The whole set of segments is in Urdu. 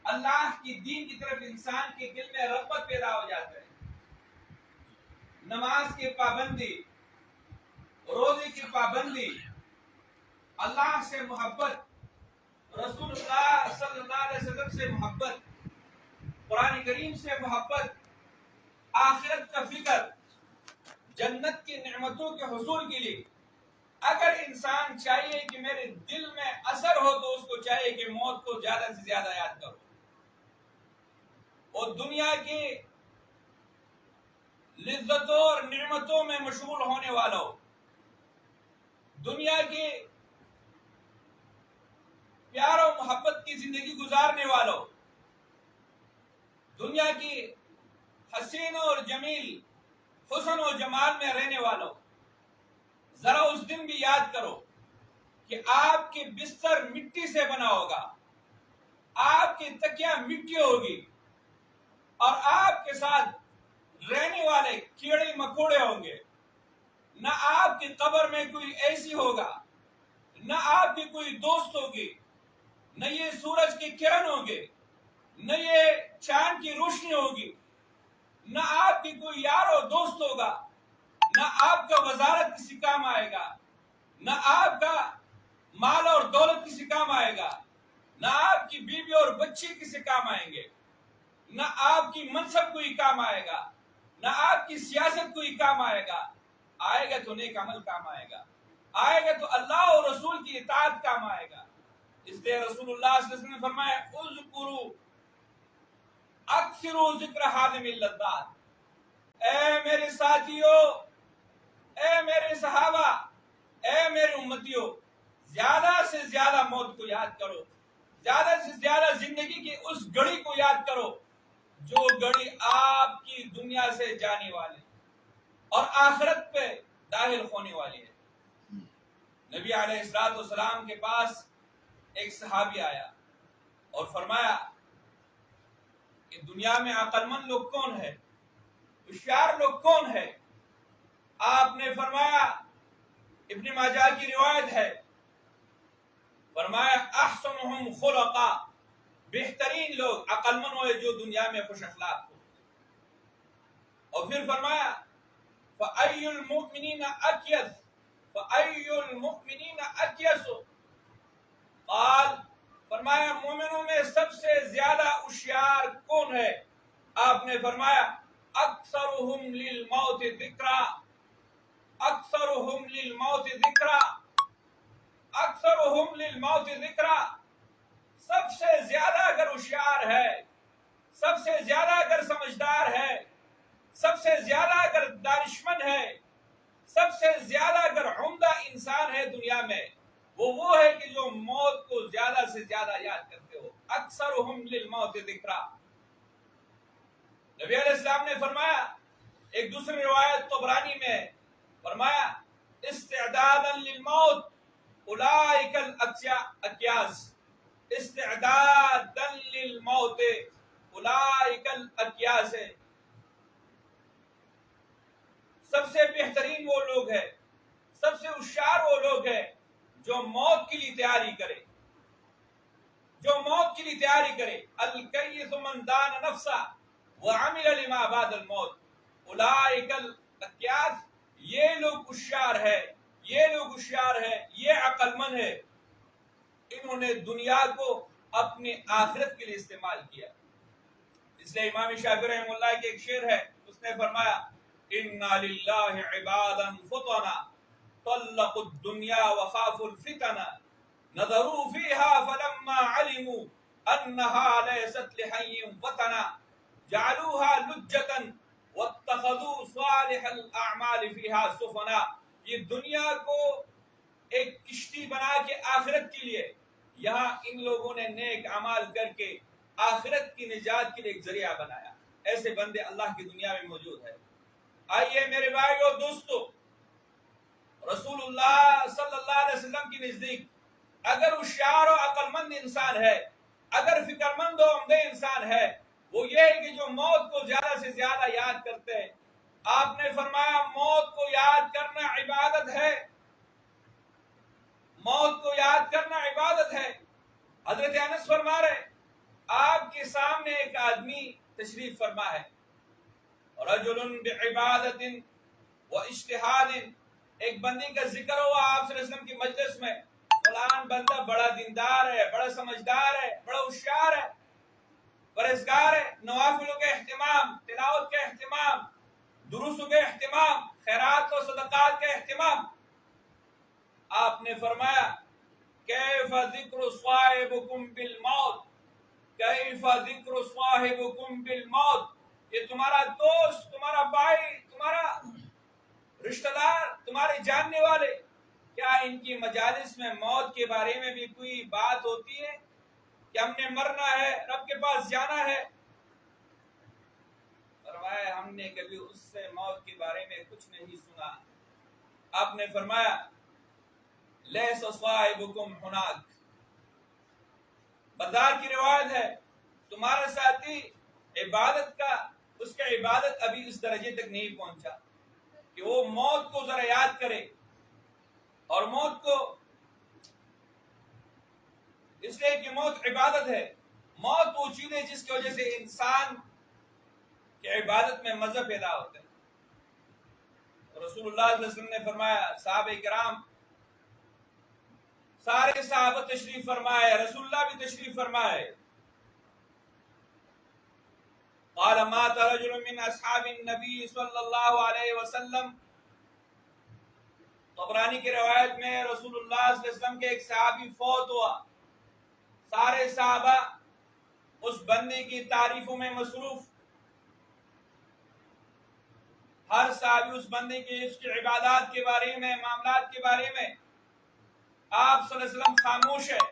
اللہ کی دین کی طرف انسان کے دل میں رغبت پیدا ہو جاتا ہے. نماز کی پابندی، روزے کی پابندی، اللہ سے محبت، رسول اللہ صلی اللہ علیہ وسلم سے محبت، قرآن کریم سے محبت، آخرت کا فکر، جنت کی نعمتوں کے حصول کے لیے اگر انسان چاہیے کہ میرے دل میں اثر ہو تو اس کو چاہیے کہ موت کو زیادہ سے زیادہ یاد کرو. اور دنیا کی لذتوں اور نعمتوں میں مشغول ہونے والوں، دنیا کی پیار و محبت کی زندگی گزارنے والوں، دنیا کی حسین اور جمیل حسن و جمال میں رہنے والوں، ذرا اس دن بھی یاد کرو کہ آپ کی بستر مٹی سے بنا ہوگا، آپ کی تکیہ مٹی ہوگی، اور آپ کے ساتھ رہنے والے کیڑے مکوڑے ہوں گے. نہ آپ کی قبر میں کوئی ایسی ہوگا، نہ آپ کی کوئی دوست ہوگی، نہ یہ سورج کی کرن ہوگی، نہ یہ چاند کی روشنی ہوگی، نہ آپ کی کوئی یار و دوست ہوگا، نہ آپ کا وزارت کسی کام آئے گا، نہ آپ کا مال اور دولت کسی کام آئے گا، نہ آپ کی بیوی اور بچے کسی کام آئیں گے، نہ آپ کی منصب کوئی کام آئے گا، نہ آپ کی سیاست کوئی کام آئے گا. آئے گا تو نیک عمل کام آئے گا، آئے گا تو اللہ اور رسول کی اطاعت کام آئے گا. اس لیے رسول اللہ صلی اللہ علیہ وسلم نے فرمایا اذکروا اکثروا ذکر حادم اللذات. اے میرے ساتھیو، اے میرے صحابہ، اے میرے امتیو، زیادہ سے زیادہ موت کو یاد کرو، زیادہ سے زیادہ زندگی کی اس گھڑی کو یاد کرو جو گھڑی آپ کی دنیا سے جانے والی اور آخرت پہ داخل ہونے والی ہے. نبی علیہ السلام کے پاس ایک صحابی آیا اور فرمایا کہ دنیا میں عقل مند لوگ کون ہے، ہوشیار لوگ کون ہے؟ آپ نے فرمایا، ابن ماجہ کی روایت ہے، فرمایا احسنهم خلقا، بہترین لوگ عقل مند ہوئے جو دنیا میں خوش اخلاق ہو. اور پھر فرمایا فَأَيُّ الْمُؤْمِنِينَ أَكْيَسُ فَأَيُّ الْمُؤْمِنِينَ أَكْيَسُ، قال فرمایا مومنوں میں سب سے زیادہ ہوشیار کون ہے؟ آپ نے فرمایا اکثرهم للموت ذکرا، اکثرهم للموت ذکرا، اکثرهم للموت ذکرا. سب سے زیادہ اگر ہوشیار ہے، سب سے زیادہ اگر سمجھدار ہے، سب سے زیادہ اگر دانشمند ہے، سب سے زیادہ اگر عمدہ انسان ہے دنیا میں، وہ ہے کہ جو موت کو زیادہ سے زیادہ یاد کرتے ہو. اکثرهم للموت ذکرا. نبی علیہ السلام نے فرمایا ایک دوسری روایت طبرانی میں، فرمایا استعدادا للموت اولئک الاکیاس، استعدادا للموت اولئک الاکیاس. سب سے بہترین وہ لوگ ہیں، سب سے ہوشیار وہ لوگ ہیں جو موت کے لیے تیاری کرے، جو موت کے لیے تیاری کرے. الکیس من دان نفسہ وعمل لما بعد الموت اولئک الاکیاس. یہ لوگ ہوشیار ہے، یہ لوگ ہوشیار ہے، یہ عقل مند ہے، انہوں نے دنیا کو اپنے آخرت کے لیے استعمال کیا. اس لیے امام شافعی رحمہ اللہ کے ایک شعر ہے، اس نے فرمایا اِنَّا لِلَّهِ عِبَادًا فُطَنًا طَلَّقُوا الدُّنْيَا وَخَافُوا الْفِتَنَا نَظَرُوا فِيهَا فَلَمَّا عَلِمُوا أَنَّهَا لَيْسَتْ لِحَيٍّ وَطَنًا جَعَلُوهَا لُجَّةً وَاتَّخَذُوا صَالِحَ الْأَعْمَالِ فِيهَا سُفُنًا. یہ دنیا کو ایک کشتی بنا کے آخرت کے لیے، یہاں ان لوگوں نے نیک اعمال کر کے آخرت کی نجات کے لیے ایک ذریعہ بنایا. ایسے بندے اللہ کی دنیا میں موجود ہے. آئیے میرے بھائی اور دوستو، رسول اللہ صلی اللہ علیہ وسلم کی نزدیک اگر ہوشیار و عقل مند انسان ہے، اگر فکر مند و عمدہ انسان ہے، وہ یہ ہے کہ جو موت کو زیادہ سے زیادہ یاد کرتے ہیں. آپ نے فرمایا موت کو یاد کرنا عبادت ہے، موت کو یاد کرنا عبادت ہے. حضرت انس فرما رہے آپ کے کے سامنے ایک آدمی تشریف فرما ہے، رجل بعبادت و اجتہاد، ایک بندے کا ذکر ہوا آپ صلی اللہ علیہ وسلم کی مجلس میں، فلان بندہ بڑا دیندار ہے، بڑا سمجھدار ہے، بڑا ہوشیار ہے، پرہیزگار ہے، نوافلوں کا اہتمام، تلاوت کا اہتمام، دروسوں کا اہتمام، خیرات و صدقات کا اہتمام۔ آپ نے فرمایا کیف ذکر صاحبکم بالموت، کیف ذکر صاحبکم بالموت، یہ تمہارا دوست، تمہارا بھائی، تمہارا رشتہ دار، تمہارے جاننے والے، کیا ان کی مجالس میں موت کے بارے میں بھی کوئی بات ہوتی ہے کہ ہم نے مرنا ہے، رب کے پاس جانا ہے؟ فرمایا ہم نے کبھی اس سے موت کے بارے میں کچھ نہیں سنا۔ آپ نے فرمایا لیس صاحبکم ہناک، بازار کی روایت ہے تمہارا ساتھی عبادت کا، اس کا عبادت ابھی اس درجے تک نہیں پہنچا کہ وہ موت کو ذرا یاد کرے، اور موت کو اس لیے کہ موت عبادت ہے، موت وہ چیز ہے جس کی وجہ سے انسان کی عبادت میں مزہ پیدا ہوتا ہے۔ رسول اللہ صلی اللہ علیہ وسلم نے فرمایا، صحابہ کرام سارے صحابہ تشریف فرمائے، رسول اللہ بھی تشریف فرمائے۔ قال مات رجل من اصحاب النبی صلی اللہ علیہ وسلم، طبرانی کی روایت میں رسول اللہ صلی اللہ علیہ وسلم کے ایک صحابی فوت ہوا، سارے صحابہ اس بندے کی تعریفوں میں مصروف، ہر صحابی اس بندے کی، اس کی عبادات کے بارے میں، معاملات کے بارے میں، آپ صلی اللہ علیہ وسلم خاموش ہے۔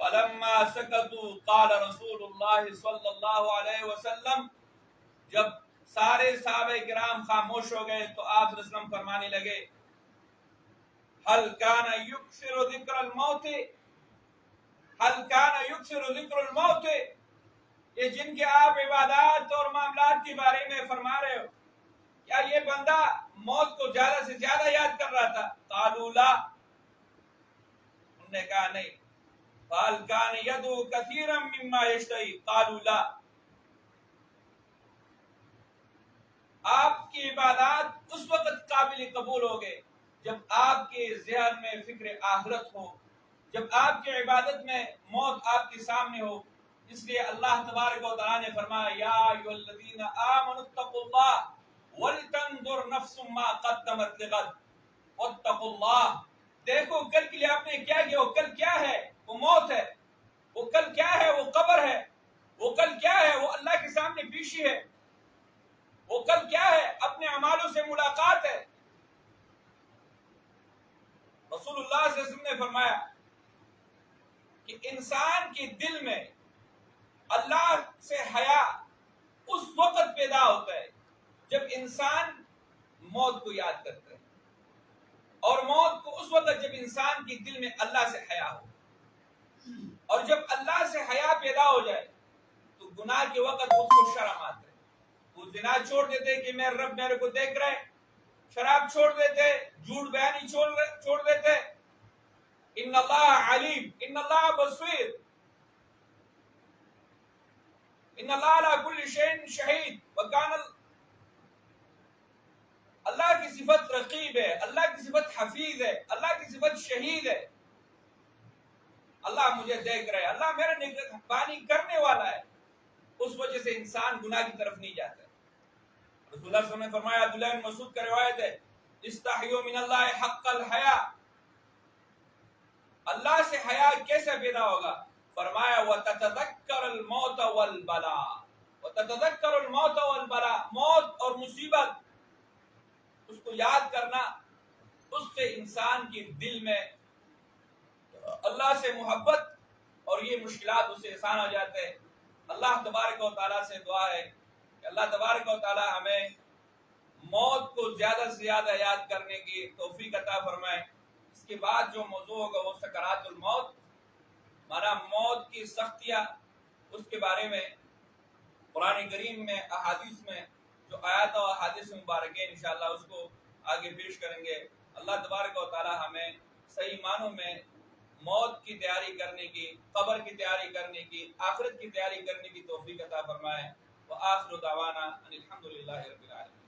فلما سکتوا قال رسول اللہ صلی اللہ علیہ وسلم، جب سارے صحابہ کرام خاموش ہو گئے تو آپ صلی اللہ علیہ وسلم فرمانے لگے هل كان يكثر ذکر الموت، هل كان يكثر ذکر الموت، یہ جن کے آپ عبادات اور معاملات کے بارے میں فرما رہے ہو، کیا یہ بندہ موت کو زیادہ سے زیادہ یاد کر رہا تھا؟ قالوا لا، انہوں نے کہا نہیں۔ قال كان يدعو كثيرا مما يشتهي، قالوا لا، آپ کی عبادات اس وقت قابل قبول ہو گئے جب آپ کے ذہن میں فکر آخرت ہو، جب آپ کی عبادت میں موت آپ کے سامنے ہو۔ اس لیے اللہ تبارک و تعالیٰ نے فرمایا یا ایھا الذین آمنوا اتقوا اللہ ولتنظر نفس ما قدمت لغد واتقوا اللہ، دیکھو کل کے لیے آپ نے کیا کیا، وہ کل کیا ہے؟ وہ موت ہے، وہ کل کیا ہے؟ وہ قبر ہے، وہ کل کیا ہے؟ وہ اللہ کے سامنے پیشی ہے، وہ کل کیا ہے؟ اپنے اعمالوں سے ملاقات ہے۔ رسول اللہ صلی اللہ علیہ وسلم نے فرمایا کہ انسان کے دل میں اللہ سے حیا اس وقت پیدا ہوتا ہے جب انسان موت کو یاد کرتا ہے، اور موت کو اس وقت جب انسان کے دل میں اللہ سے حیا ہو، اور جب اللہ سے حیا پیدا ہو جائے تو گناہ کے وقت اس کو شرم آتا ہے، وہ زنا چھوڑ دیتے کہ میرے رب میرے کو دیکھ رہے، شراب چھوڑ دیتے، جھوٹ بیانی چھوڑ دیتے، ان اللہ علیم، ان اللہ بصیر، ان اللہ علی کل شیء شہید، وکان اللہ کی صفت رقیب ہے، اللہ کی صفت حفیظ ہے، اللہ کی صفت شہید ہے، اللہ مجھے دیکھ رہا ہے، اللہ میرا نگہبانی کرنے والا ہے، اس وجہ سے انسان گناہ کی طرف نہیں جاتا۔ رسول اللہ صلی اللہ علیہ وسلم نے فرمایا، عبداللہ بن مسعود کا روایت ہے، استحیوا من اللہ حق الحیا، اللہ سے حیا کیسے پیدا ہوگا؟ فرمایا وتتذکر الموت والبلاء، وتتذکر الموت والبلاء، موت اور مصیبت اس کو یاد کرنا، اس سے انسان کے دل میں اللہ سے محبت اور یہ مشکلات اسے آسان ہو جاتے ہیں۔ اللہ تبارک و تعالیٰ سے دعا ہے کہ اللہ تبارک و تعالیٰ ہمیں موت کو زیادہ سے زیادہ یاد کرنے کی توفیق عطا فرمائے۔ اس کے بعد جو موضوع ہوگا وہ سکرات الموت، مانا موت کی سختیاں، اس کے بارے میں قرآن کریم میں احادیث میں جو آیات و احادیث مبارک ہیں انشاءاللہ اس کو آگے پیش کریں گے۔ اللہ تبارک و تعالی ہمیں صحیح معنوں میں موت کی تیاری کرنے کی، قبر کی تیاری کرنے کی، آخرت کی تیاری کرنے کی توفیق عطا فرمائے۔ وآخر دعوانا ان الحمد للہ رب العالمین۔